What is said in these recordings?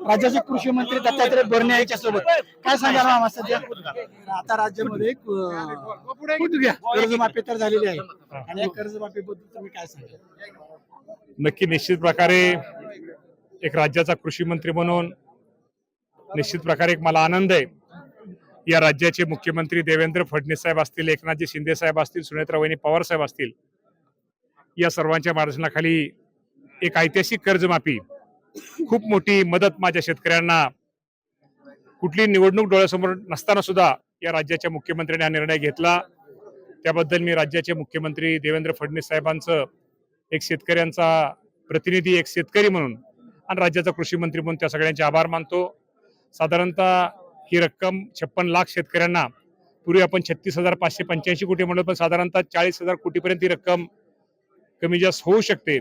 राज्याचे कृषी मंत्री दत्तात्रय भरणे यांच्या सोबत काय सांगा मामा सध्या आता राज्यामध्ये कर्जमाफी तर झालेली आहे आणि या कर्जमाफी बद्दल तुम्ही काय सांगा? नक्की निश्चित प्रकारे एक राज्याचा कृषी मंत्री म्हणून निश्चित प्रकारे एक मला आनंद आहे. या राज्याचे मुख्यमंत्री देवेंद्र फडणवीस साहेब असतील, एकनाथजी शिंदे साहेब असतील, सुनेत्रावहिनी पवार साहेब असतील, या सर्वांच्या मार्गदर्शनाखाली एक ऐतिहासिक कर्जमाफी, खूप मोठी मदत माझ्या शेतकऱ्यांना, कुठली निवडणूक डोळ्यासमोर नसताना सुद्धा या राज्याच्या मुख्यमंत्र्यांनी हा निर्णय घेतला. त्याबद्दल मी राज्याचे मुख्यमंत्री देवेंद्र फडणवीस साहेबांचं एक शेतकऱ्यांचा प्रतिनिधी, एक शेतकरी म्हणून आणि राज्याचा कृषी मंत्री म्हणून त्या सगळ्यांचे आभार मानतो. साधारणतः ही रक्कम 56 लाख शेतकऱ्यांना, पूर्वी आपण 36,585 कोटी म्हणलो, पण साधारणतः 40,000 कोटीपर्यंत ही रक्कम कमी जास्त होऊ शकते.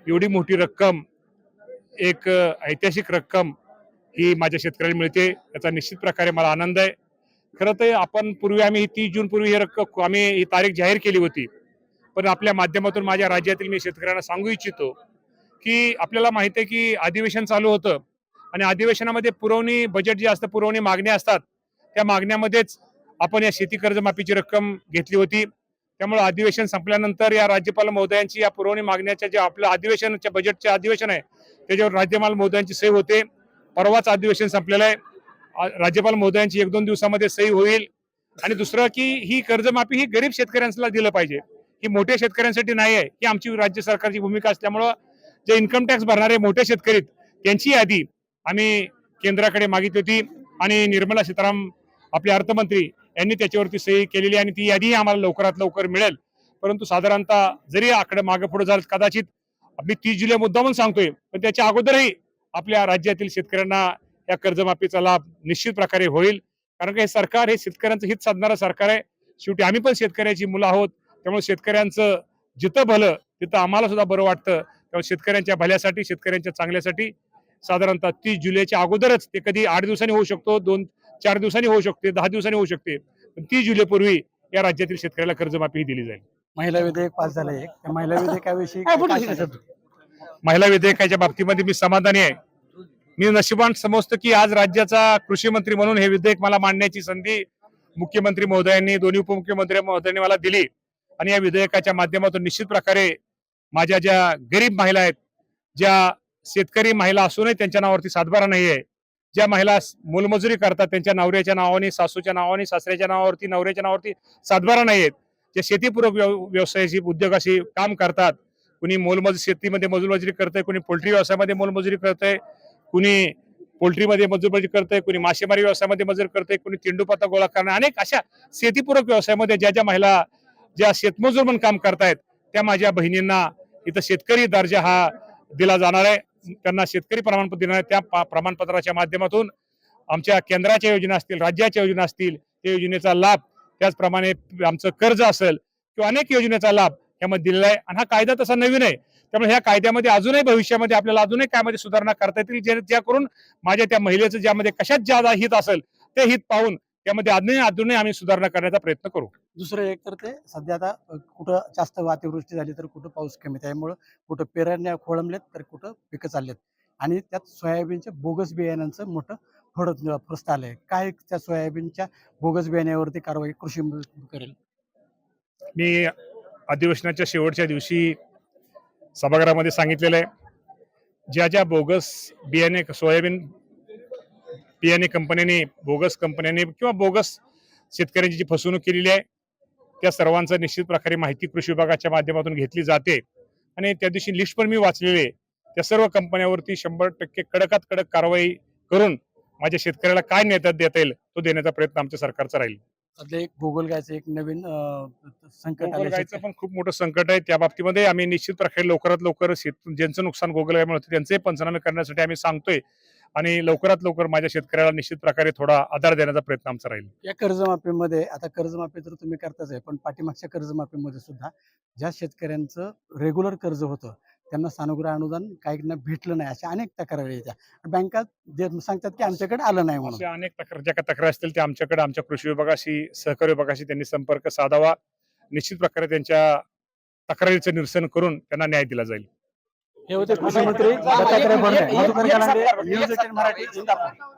एवढी मोठी रक्कम, एक ऐतिहासिक रक्कम ही माझ्या शेतकऱ्यांना मिळते, याचा निश्चित प्रकारे मला आनंद आहे. खरं तर आपण पूर्वी आम्ही 30 जून पूर्वी ही रक्कम आम्ही ही तारीख जाहीर केली होती, पण आपल्या माध्यमातून माझ्या राज्यातील मी शेतकऱ्यांना सांगू इच्छितो की आपल्याला माहिती आहे की अधिवेशन चालू होतं आणि अधिवेशनामध्ये पुरवणी बजेट जे असतं, पुरवणी मागण्या असतात, त्या मागण्यामध्येच आपण या शेती कर्जमाफीची रक्कम घेतली होती. त्यामुळे अधिवेशन संपल्यानंतर या राज्यपाल महोदयांची या पुरवणी मागण्याच्या जे आपलं अधिवेशनच्या बजेटचे अधिवेशन आहे त्याच्यावर राज्यपाल महोदयांची सही होते. परवाच अधिवेशन संपलेलं आहे. राज्यपाल महोदयांची 1-2 दिवसामध्ये सही होईल. आणि दुसरं की ही कर्जमाफी ही गरीब शेतकऱ्यांना दिलं पाहिजे, ही मोठ्या शेतकऱ्यांसाठी नाही आहे. ही आमची राज्य सरकारची भूमिका असल्यामुळं जे इन्कम टॅक्स भरणारे मोठे शेतकरी त्यांची यादी आम्ही केंद्राकडे मागितली होती आणि निर्मला सीतारामन आपले अर्थमंत्री यांनी त्याच्यावरती सही केलेली आणि ती यादी आम्हाला लवकरात लवकर मिळेल. परंतु साधारणतः जरी आकडे मागे पुढे झालं, कदाचित मी 30 जुलै मुद्दामून सांगतोय, पण त्याच्या अगोदरही आपल्या राज्यातील शेतकऱ्यांना या कर्जमाफीचा लाभ निश्चित प्रकारे होईल. कारण की हे सरकार हे शेतकऱ्यांचं हित साधणारं सरकार आहे. शेवटी आम्ही पण शेतकऱ्याची मुलं आहोत, त्यामुळे शेतकऱ्यांचं जिथं भलं तिथं आम्हाला सुद्धा बरं वाटतं. त्यामुळे शेतकऱ्यांच्या भल्यासाठी, शेतकऱ्यांच्या चांगल्यासाठी साधारणतः 30 जुलैच्या अगोदरच, ते कधी 8 दिवसांनी होऊ शकतो, 2-4 दिवसांनी होऊ शकते, 10 दिवसांनी होऊ शकते, पण 30 जुलैपूर्वी या राज्यातील शेतकऱ्याला कर्जमाफी दिली जाईल. महिला विधेयक पास झालं आहे, त्या महिला विधेयकाविषयी महिला विधेयकाच्या बाबतीमध्ये मी समाधानी आहे. मी नशिबान समजतो की आज राज्याचा कृषी मंत्री म्हणून हे विधेयक मला मांडण्याची संधी मुख्यमंत्री महोदयांनी, दोन्ही उपमुख्यमंत्री महोदयांनी मला दिली. आणि या विधेयकाच्या माध्यमातून निश्चित प्रकारे माझ्या ज्या गरीब महिला आहेत, ज्या शेतकरी महिला असूनही त्यांच्या नावावरती सातबारा नाही आहे, ज्या महिला मोलमजुरी करतात त्यांच्या नवऱ्याच्या नावाने, सासूच्या नावाने, सासऱ्याच्या नावावरती, नवऱ्याच्या नावावरती सातबारा नाही आहेत, जे शेतीपूरक व्यवसायाशी, उद्योगाशी काम करतात, कुणी शेतीमध्ये मोलमजुरी करतंय, कुणी पोल्ट्री व्यवसायामध्ये मोलमजुरी करतंय, कुणी पोल्ट्रीमध्ये मजुरी करतंय, कुणी मासेमारी व्यवसायामध्ये मजुरी करतंय, कुणी तेंडूपत्ता गोळा करणं, अनेक अशा शेतीपूरक व्यवसायामध्ये ज्या ज्या महिला ज्या शेतमजूर म्हणून काम करतायत, त्या माझ्या बहिणींना इथं शेतकरी दर्जा हा दिला जाणार आहे. त्यांना शेतकरी प्रमाणपत्र देणार आहे. त्या प्रमाणपत्राच्या माध्यमातून आमच्या केंद्राच्या योजना असतील, राज्याच्या योजना असतील, त्या योजनेचा लाभ, त्याचप्रमाणे आमचं कर्ज असेल किंवा अनेक योजनेचा लाभ यामध्ये दिलेला आहे. आणि हा कायदा तसा नवीन आहे, त्यामुळे ह्या कायद्यामध्ये अजूनही भविष्यामध्ये आपल्याला अजूनही कायमध्ये सुधारणा करता येतील, ज्या करून माझ्या त्या महिलेचं ज्यामध्ये कशात ज्यादा हित असेल ते हित पाहून त्यामध्ये अजूनही आम्ही सुधारणा करण्याचा प्रयत्न करू. दुसरं एक तर ते सध्या आता कुठं जास्त अतिवृष्टी झाली तर कुठं पाऊस कमी, त्यामुळं कुठं पेरण्या खोळंबलेत तर कुठं पिकं चाललेत आणि त्यात सोयाबीनच्या बोगस बियाण्यांचं मोठं फरस्त आलंय. काय त्या सोयाबीनच्या बोगस बियाण्यावरती कारवाई कृषी करेल? मी अधिवेशनाच्या शेवटच्या दिवशी सभागृहामध्ये सांगितलेलं आहे, ज्या ज्या बोगस बियाणे, सोयाबीन बियाणे कंपन्यांनी, बोगस कंपन्यांनी किंवा बोगस शेतकऱ्यांची जी फसवणूक केलेली आहे, त्या सर्वांचं निश्चित प्रकारे माहिती कृषी विभागाच्या माध्यमातून घेतली जाते. आणि त्या दिवशी लिस्ट पण मी वाचलेली आहे. त्या सर्व कंपन्यांवरती 100% कडकात कडक कारवाई करून माझ्या शेतकऱ्याला काय नेता देता येईल तो देण्याचा प्रयत्न आमच्या सरकारचा राहील. सध्या एक गोगलगायचं एक नवीन संकट आलं, गोगलगायचं पण खूप मोठं संकट आहे. त्या बाबतीमध्ये आम्ही निश्चित प्रकारे लवकरात लवकर ज्यांचं नुकसान गोगलगायमुळे होतं त्यांचे पंचनामे करण्यासाठी आम्ही सांगतोय आणि लवकरात लवकर माझ्या शेतकऱ्याला निश्चित प्रकारे थोडा आधार देण्याचा प्रयत्न आमचा राहील. या कर्जमाफीमध्ये आता कर्जमाफी तर तुम्ही करताच आहे, पण पाठीमागच्या कर्जमाफीमध्ये सुद्धा ज्या शेतकऱ्यांचं रेग्युलर कर्ज होतं त्यांना सानुग्रह अनुदान काहींना भेटलं नाही, अशा अनेक तक्रारी येत्या. बँका सांगतात की आमच्याकडे आलं नाही म्हणून. अशा अनेक ज्या काही तक्रारी असतील त्या आमच्याकडे, आमच्या कृषी विभागाशी, सहकारी विभागाशी त्यांनी संपर्क साधावा. निश्चित प्रकारे त्यांच्या तक्रारीचं निरसन करून त्यांना न्याय दिला जाईल. हे होते कृषी मंत्री दत्तात्रय भरणे. मधुकर गलांडे, न्यूज 18 मराठी, इंदापूर.